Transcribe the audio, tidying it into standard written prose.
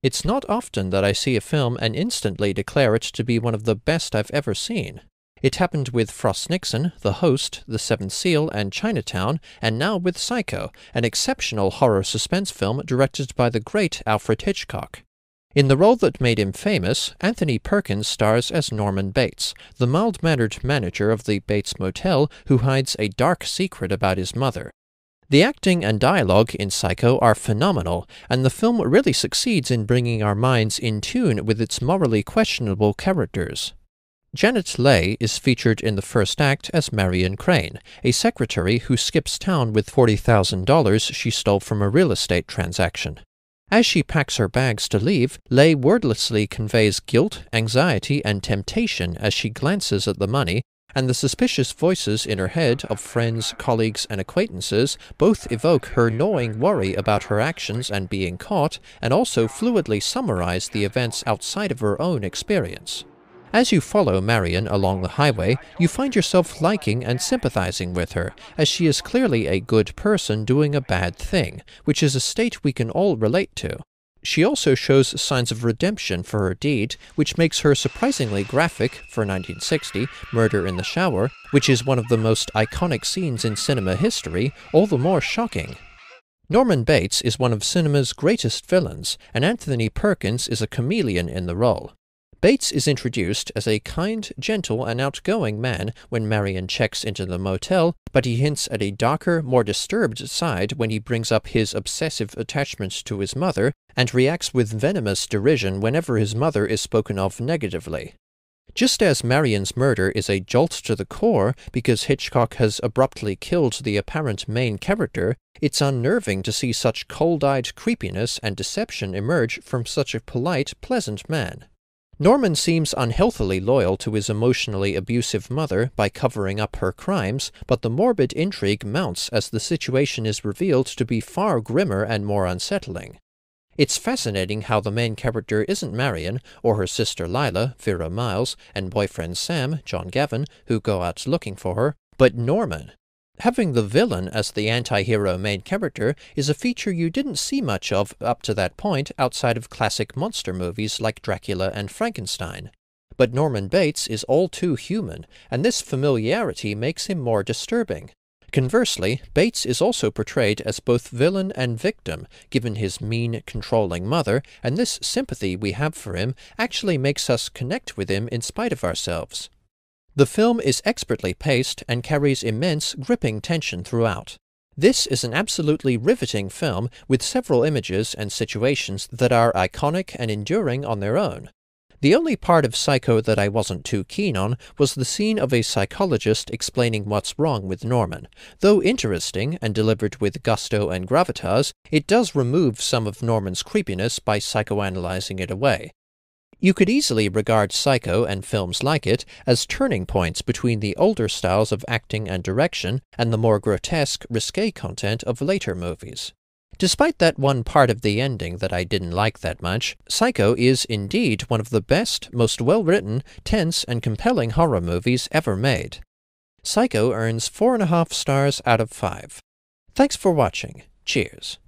It's not often that I see a film and instantly declare it to be one of the best I've ever seen. It happened with Frost Nixon, The Host, The Seventh Seal, and Chinatown, and now with Psycho, an exceptional horror suspense film directed by the great Alfred Hitchcock. In the role that made him famous, Anthony Perkins stars as Norman Bates, the mild-mannered manager of the Bates Motel who hides a dark secret about his mother. The acting and dialogue in Psycho are phenomenal, and the film really succeeds in bringing our minds in tune with its morally questionable characters. Janet Leigh is featured in the first act as Marion Crane, a secretary who skips town with $40,000 she stole from a real estate transaction. As she packs her bags to leave, Leigh wordlessly conveys guilt, anxiety, and temptation as she glances at the money, and the suspicious voices in her head of friends, colleagues, and acquaintances both evoke her gnawing worry about her actions and being caught, and also fluidly summarize the events outside of her own experience. As you follow Marion along the highway, you find yourself liking and sympathizing with her, as she is clearly a good person doing a bad thing, which is a state we can all relate to. She also shows signs of redemption for her deed, which makes her surprisingly graphic for 1960, Murder in the Shower, which is one of the most iconic scenes in cinema history, all the more shocking. Norman Bates is one of cinema's greatest villains, and Anthony Perkins is a chameleon in the role. Bates is introduced as a kind, gentle, and outgoing man when Marion checks into the motel, but he hints at a darker, more disturbed side when he brings up his obsessive attachment to his mother, and reacts with venomous derision whenever his mother is spoken of negatively. Just as Marion's murder is a jolt to the core because Hitchcock has abruptly killed the apparent main character, it's unnerving to see such cold-eyed creepiness and deception emerge from such a polite, pleasant man. Norman seems unhealthily loyal to his emotionally abusive mother by covering up her crimes, but the morbid intrigue mounts as the situation is revealed to be far grimmer and more unsettling. It's fascinating how the main character isn't Marion, or her sister Lila, Vera Miles, and boyfriend Sam, John Gavin, who go out looking for her, but Norman. Having the villain as the anti-hero main character is a feature you didn't see much of up to that point outside of classic monster movies like Dracula and Frankenstein. But Norman Bates is all too human, and this familiarity makes him more disturbing. Conversely, Bates is also portrayed as both villain and victim, given his mean, controlling mother, and this sympathy we have for him actually makes us connect with him in spite of ourselves. The film is expertly paced and carries immense, gripping tension throughout. This is an absolutely riveting film with several images and situations that are iconic and enduring on their own. The only part of Psycho that I wasn't too keen on was the scene of a psychologist explaining what's wrong with Norman. Though interesting and delivered with gusto and gravitas, it does remove some of Norman's creepiness by psychoanalyzing it away. You could easily regard Psycho and films like it as turning points between the older styles of acting and direction and the more grotesque, risque content of later movies. Despite that one part of the ending that I didn't like that much, Psycho is indeed one of the best, most well-written, tense, and compelling horror movies ever made. Psycho earns 4.5 stars out of 5. Thanks for watching. Cheers.